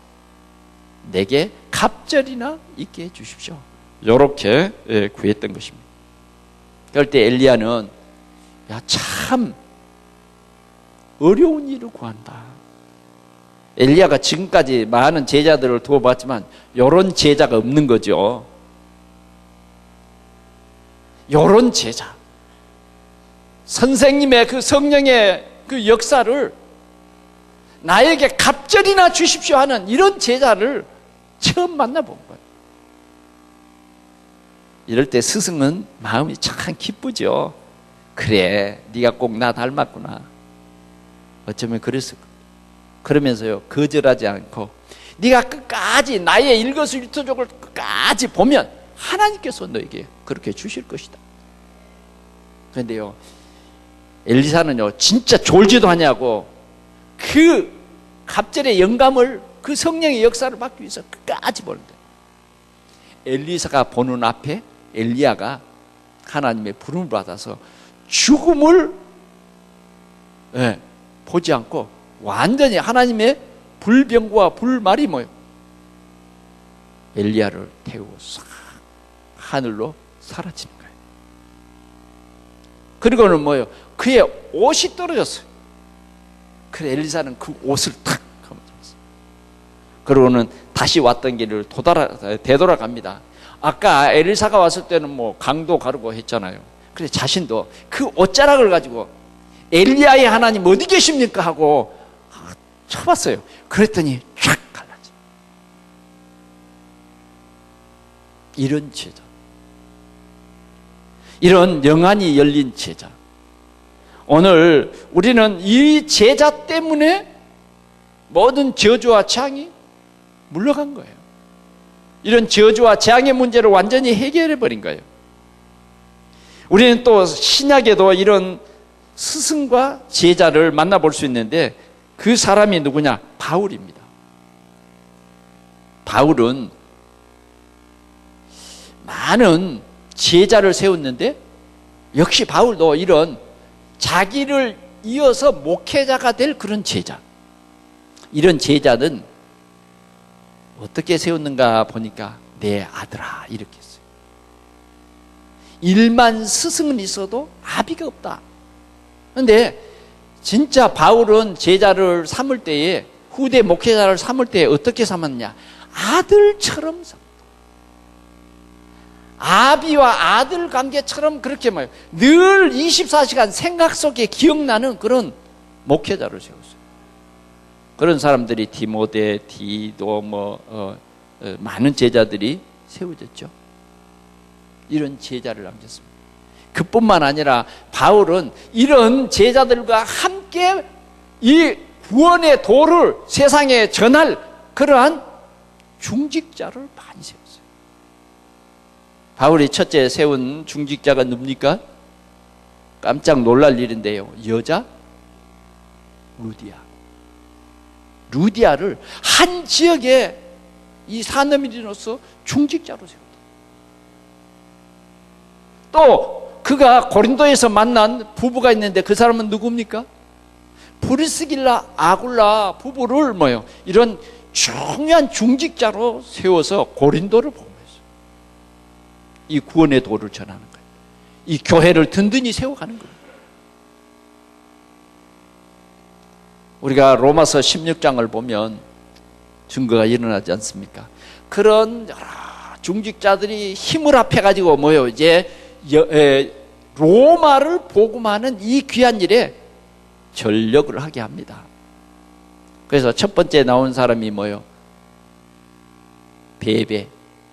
내게 갑절이나 있게 해주십시오. 이렇게 구했던 것입니다. 그럴 때 엘리야는 참 어려운 일을 구한다. 엘리야가 지금까지 많은 제자들을 두어봤지만 이런 제자가 없는 거죠. 이런 제자, 선생님의 그 성령의 그 역사를 나에게 갑절이나 주십시오 하는 이런 제자를 처음 만나본 거예요. 이럴 때 스승은 마음이 참 기쁘죠. 그래, 네가 꼭 나 닮았구나. 어쩌면 그랬을 거예요. 그러면서요, 거절하지 않고 네가 끝까지 나의 일거수일투족을 끝까지 보면 하나님께서 너에게 그렇게 주실 것이다. 그런데요, 엘리사는요, 진짜 졸지도 하냐고 그 갑절의 영감을, 그 성령의 역사를 받기 위해서 끝까지 보는데, 엘리사가 보는 앞에 엘리야가 하나님의 부름을 받아서 죽음을 보지 않고 완전히 하나님의 불병과 불말이 엘리야를 태우고 싹 하늘로 사라지는 거예요. 그리고는 그의 옷이 떨어졌어요. 그래, 엘리사는 그 옷을 탁 감아들었어요. 그러고는 다시 왔던 길을 되돌아갑니다. 아까 엘리사가 왔을 때는 강도 가르고 했잖아요. 그래, 자신도 그 옷자락을 가지고 엘리야의 하나님 어디 계십니까 하고 쳐봤어요. 그랬더니 쫙 갈라져. 이런 제자. 이런 영안이 열린 제자. 오늘 우리는 이 제자 때문에 모든 저주와 재앙이 물러간 거예요. 이런 저주와 재앙의 문제를 완전히 해결해 버린 거예요. 우리는 또 신약에도 이런 스승과 제자를 만나볼 수 있는데 그 사람이 누구냐? 바울입니다. 바울은 많은 제자를 세웠는데 역시 바울도 이런 자기를 이어서 목회자가 될 그런 제자, 이런 제자는 어떻게 세웠는가 보니까 내 아들아 이렇게 했어요. 일만 스승은 있어도 아비가 없다. 그런데 진짜 바울은 제자를 삼을 때에, 후대 목회자를 삼을 때에 어떻게 삼았냐? 아들처럼 삼았다. 아비와 아들 관계처럼 그렇게 늘 24시간 생각 속에 기억나는 그런 목회자를 세웠어요. 그런 사람들이 디모데, 디도 많은 제자들이 세워졌죠. 이런 제자를 남겼습니다. 그뿐만 아니라 바울은 이런 제자들과 함께 이 구원의 도를 세상에 전할 그러한 중직자를 많이 세웠어요. 바울이 첫째 세운 중직자가 누굽니까? 깜짝 놀랄 일인데요. 여자 루디아. 루디아를 한 지역에 이 사너미리노스 중직자로 세웠다. 또 그가 고린도에서 만난 부부가 있는데 그 사람은 누굽니까? 브리스길라 아굴라 부부를 이런 중요한 중직자로 세워서 고린도를 복음했어요. 이 구원의 도를 전하는 거예요. 이 교회를 든든히 세워가는 거예요. 우리가 로마서 16장을 보면 증거가 일어나지 않습니까? 그런 여러 중직자들이 힘을 합해가지고 이제 로마를 복음하는 이 귀한 일에 전력을 하게 합니다. 그래서 첫 번째 나온 사람이 베베,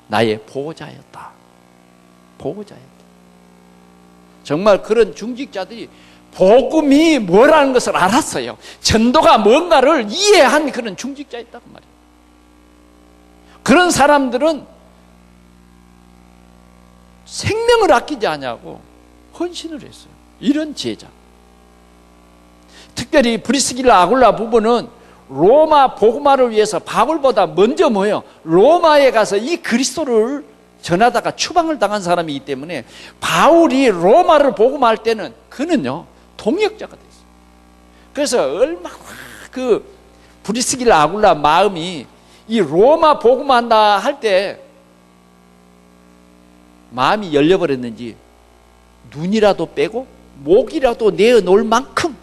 나의 보호자였다. 보호자였다. 정말 그런 중직자들이 복음이 뭐라는 것을 알았어요. 전도가 뭔가를 이해한 그런 중직자였다고 말이에요. 그런 사람들은 생명을 아끼지 않냐고 헌신을 했어요. 이런 제자. 특별히 브리스길라 아굴라 부부는 로마 복음화를 위해서 바울보다 먼저 로마에 가서 이 그리스도를 전하다가 추방을 당한 사람이기 때문에 바울이 로마를 복음할 때는 그는요 동역자가 됐어요. 그래서 얼마나 그 브리스길라 아굴라 마음이 이 로마 복음한다 할 때 마음이 열려버렸는지 눈이라도 빼고 목이라도 내어놓을 만큼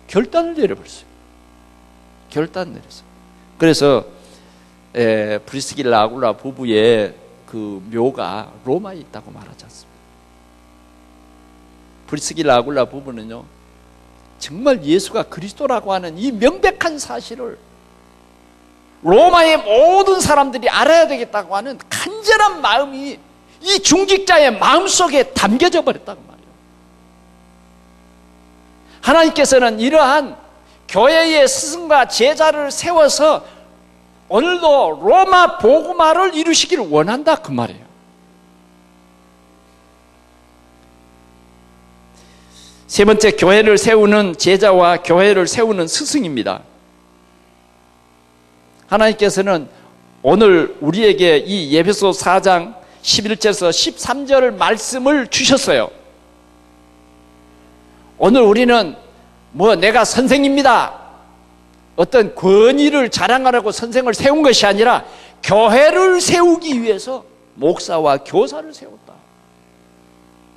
결단을 내려버렸어요. 결단을 내렸어요. 그래서 브리스길라 아굴라 부부의 그 묘가 로마에 있다고 말하지 않습니다. 브리스길라 아굴라 부부는요 정말 예수가 그리스도라고 하는 이 명백한 사실을 로마의 모든 사람들이 알아야 되겠다고 하는 간절한 마음이 이 중직자의 마음속에 담겨져 버렸다고 말이에요. 하나님께서는 이러한 교회의 스승과 제자를 세워서 오늘도 로마 복음화를 이루시기를 원한다 그 말이에요. 세 번째, 교회를 세우는 제자와 교회를 세우는 스승입니다. 하나님께서는 오늘 우리에게 이 에베소 4장 11절에서 13절 말씀을 주셨어요. 오늘 우리는 내가 선생입니다, 어떤 권위를 자랑하라고 선생을 세운 것이 아니라 교회를 세우기 위해서 목사와 교사를 세웠다.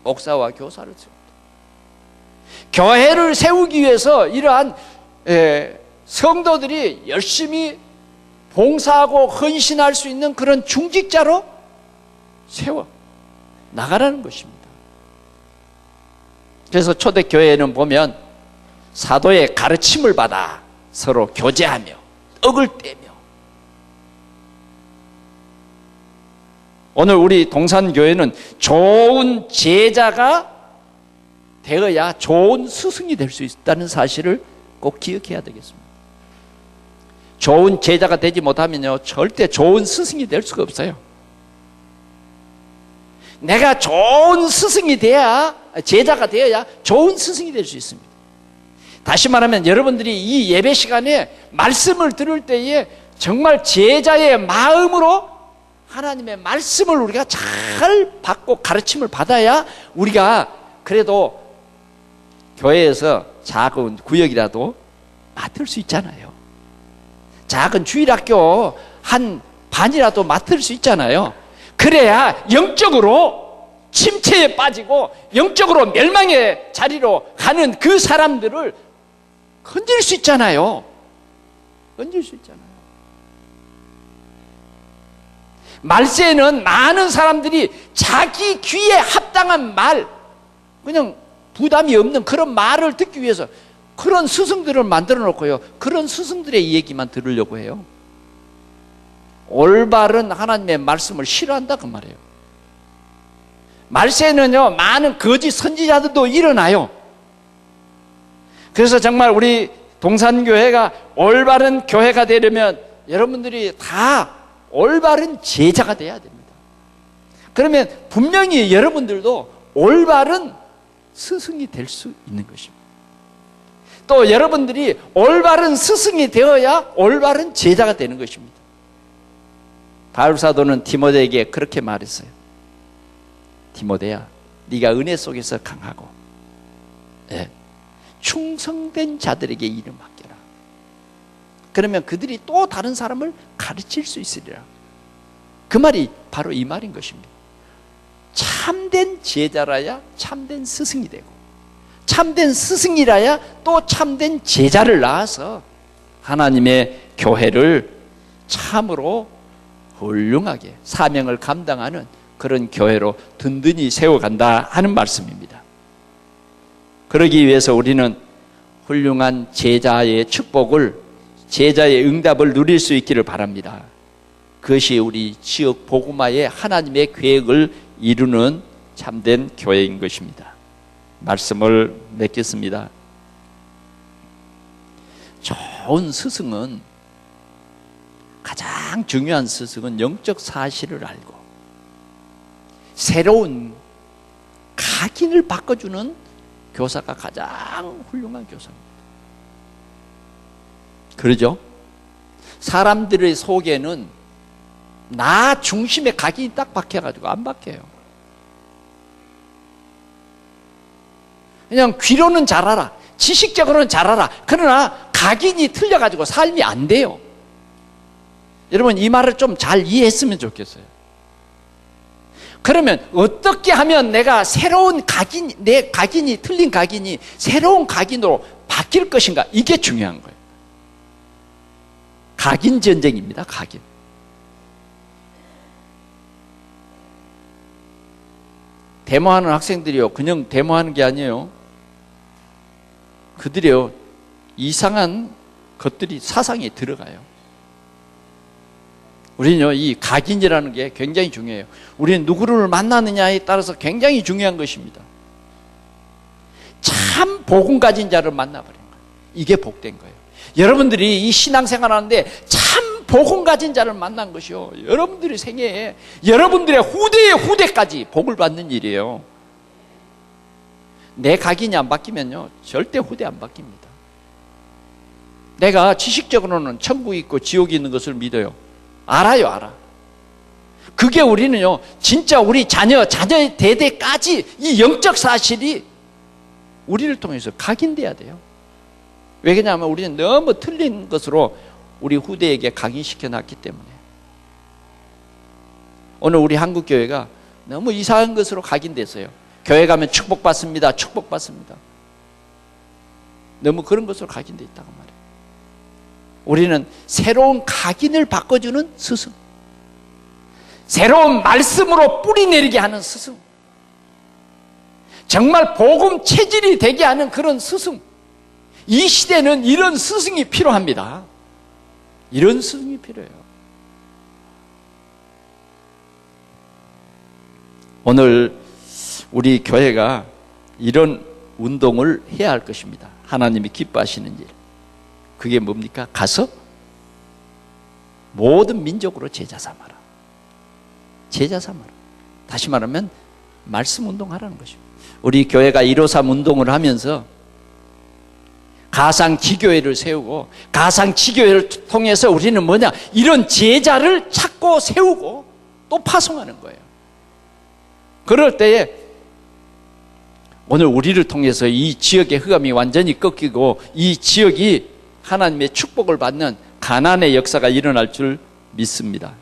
목사와 교사를 세웠다. 교회를 세우기 위해서 이러한 성도들이 열심히 봉사하고 헌신할 수 있는 그런 중직자로 세워 나가라는 것입니다. 그래서 초대교회에는 보면 사도의 가르침을 받아 서로 교제하며 떡을 떼며, 오늘 우리 동산교회는 좋은 제자가 되어야 좋은 스승이 될 수 있다는 사실을 꼭 기억해야 되겠습니다. 좋은 제자가 되지 못하면요, 절대 좋은 스승이 될 수가 없어요. 내가 좋은 스승이 돼야, 제자가 되어야 좋은 스승이 될 수 있습니다. 다시 말하면 여러분들이 이 예배 시간에 말씀을 들을 때에 정말 제자의 마음으로 하나님의 말씀을 우리가 잘 받고 가르침을 받아야 우리가 그래도 교회에서 작은 구역이라도 맡을 수 있잖아요. 작은 주일학교 한 반이라도 맡을 수 있잖아요. 그래야 영적으로 침체에 빠지고 영적으로 멸망의 자리로 가는 그 사람들을 건질 수 있잖아요. 건질 수 있잖아요. 말세에는 많은 사람들이 자기 귀에 합당한 말, 그냥 부담이 없는 그런 말을 듣기 위해서 그런 스승들을 만들어 놓고요, 그런 스승들의 얘기만 들으려고 해요. 올바른 하나님의 말씀을 싫어한다 그 말이에요. 말세에는요, 많은 거짓 선지자들도 일어나요. 그래서 정말 우리 동산교회가 올바른 교회가 되려면 여러분들이 다 올바른 제자가 돼야 됩니다. 그러면 분명히 여러분들도 올바른 스승이 될 수 있는 것입니다. 또 여러분들이 올바른 스승이 되어야 올바른 제자가 되는 것입니다. 바울 사도는 디모데에게 그렇게 말했어요. 디모데야, 네가 은혜 속에서 강하고 충성된 자들에게 일을 맡겨라. 그러면 그들이 또 다른 사람을 가르칠 수 있으리라. 그 말이 바로 이 말인 것입니다. 참된 제자라야 참된 스승이 되고, 참된 스승이라야 또 참된 제자를 낳아서 하나님의 교회를 참으로 훌륭하게 사명을 감당하는 그런 교회로 든든히 세워간다 하는 말씀입니다. 그러기 위해서 우리는 훌륭한 제자의 축복을, 제자의 응답을 누릴 수 있기를 바랍니다. 그것이 우리 지역 복음화의 하나님의 계획을 이루는 참된 교회인 것입니다. 말씀을 맺겠습니다. 좋은 스승은, 가장 중요한 스승은 영적 사실을 알고 새로운 각인을 바꿔주는 교사가 가장 훌륭한 교사입니다. 그러죠? 사람들의 속에는 나 중심의 각인이 딱 박혀가지고 안 바뀌어요. 그냥 귀로는 잘 알아, 지식적으로는 잘 알아. 그러나 각인이 틀려가지고 삶이 안 돼요. 여러분, 이 말을 좀 잘 이해했으면 좋겠어요. 그러면 어떻게 하면 내가 새로운 각인, 내 각인이, 틀린 각인이 새로운 각인으로 바뀔 것인가? 이게 중요한 거예요. 각인 전쟁입니다. 각인. 데모하는 학생들이요, 그냥 데모하는 게 아니에요. 그들이요, 이상한 것들이 사상에 들어가요. 우리는요, 이 각인이라는 게 굉장히 중요해요. 우리는 누구를 만나느냐에 따라서 굉장히 중요한 것입니다. 참 복음 가진 자를 만나버린 거예요. 이게 복된 거예요. 여러분들이 이 신앙생활 하는데 참 복음 가진 자를 만난 것이요, 여러분들의 생애에 여러분들의 후대의 후대까지 복을 받는 일이에요. 내 각인이 안 바뀌면요, 절대 후대 안 바뀝니다. 내가 지식적으로는 천국이 있고 지옥이 있는 것을 믿어요. 알아요, 알아. 그게 우리는요, 진짜 우리 자녀의 대대까지 이 영적 사실이 우리를 통해서 각인돼야 돼요. 왜 그러냐면 우리는 너무 틀린 것으로 우리 후대에게 각인시켜 놨기 때문에. 오늘 우리 한국교회가 너무 이상한 것으로 각인됐어요. 교회 가면 축복받습니다, 축복받습니다. 너무 그런 것으로 각인돼 있다고 말이에요. 우리는 새로운 각인을 바꿔주는 스승, 새로운 말씀으로 뿌리내리게 하는 스승, 정말 복음 체질이 되게 하는 그런 스승. 이 시대는 이런 스승이 필요합니다. 이런 스승이 필요해요. 오늘 우리 교회가 이런 운동을 해야 할 것입니다. 하나님이 기뻐하시는 일. 그게 뭡니까? 가서 모든 민족으로 제자 삼아라. 제자 삼아라. 다시 말하면 말씀 운동하라는 것입니다. 우리 교회가 153 운동을 하면서 가상 지교회를 세우고 가상 지교회를 통해서 우리는 뭐냐? 이런 제자를 찾고 세우고 또 파송하는 거예요. 그럴 때에 오늘 우리를 통해서 이 지역의 흑암이 완전히 꺾이고 이 지역이 하나님의 축복을 받는 가난의 역사가 일어날 줄 믿습니다.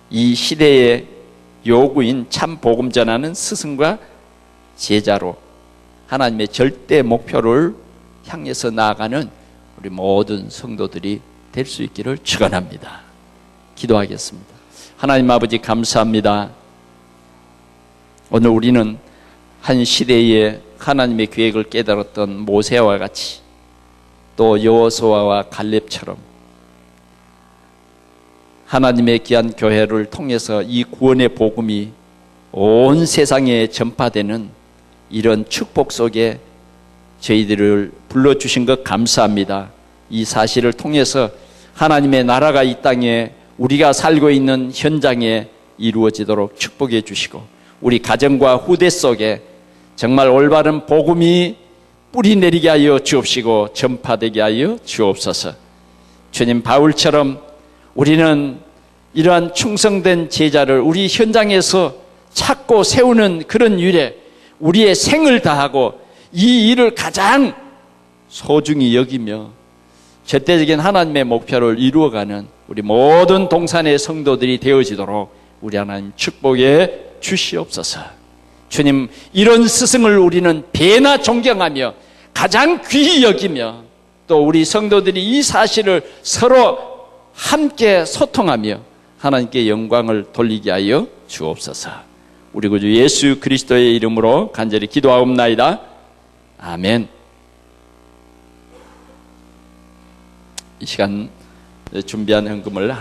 이 시대의 요구인 참 복음 전하는 스승과 제자로 하나님의 절대 목표를 향해서 나아가는 우리 모든 성도들이 될 수 있기를 축원합니다. 기도하겠습니다. 하나님 아버지 감사합니다. 오늘 우리는 한 시대에 하나님의 계획을 깨달았던 모세와 같이 또 여호수아와 갈렙처럼 하나님의 귀한 교회를 통해서 이 구원의 복음이 온 세상에 전파되는 이런 축복 속에 저희들을 불러주신 것 감사합니다. 이 사실을 통해서 하나님의 나라가 이 땅에 우리가 살고 있는 현장에 이루어지도록 축복해 주시고 우리 가정과 후대 속에 정말 올바른 복음이 뿌리 내리게 하여 주옵시고 전파되게 하여 주옵소서. 주님, 바울처럼 우리는 이러한 충성된 제자를 우리 현장에서 찾고 세우는 그런 일에 우리의 생을 다하고 이 일을 가장 소중히 여기며 절대적인 하나님의 목표를 이루어가는 우리 모든 동산의 성도들이 되어지도록 우리 하나님 축복해 주시옵소서. 주님, 이런 스승을 우리는 배나 존경하며 가장 귀히 여기며 또 우리 성도들이 이 사실을 서로 함께 소통하며 하나님께 영광을 돌리게 하여 주옵소서. 우리 구주 예수 그리스도의 이름으로 간절히 기도하옵나이다. 아멘. 이 시간 준비한 헌금을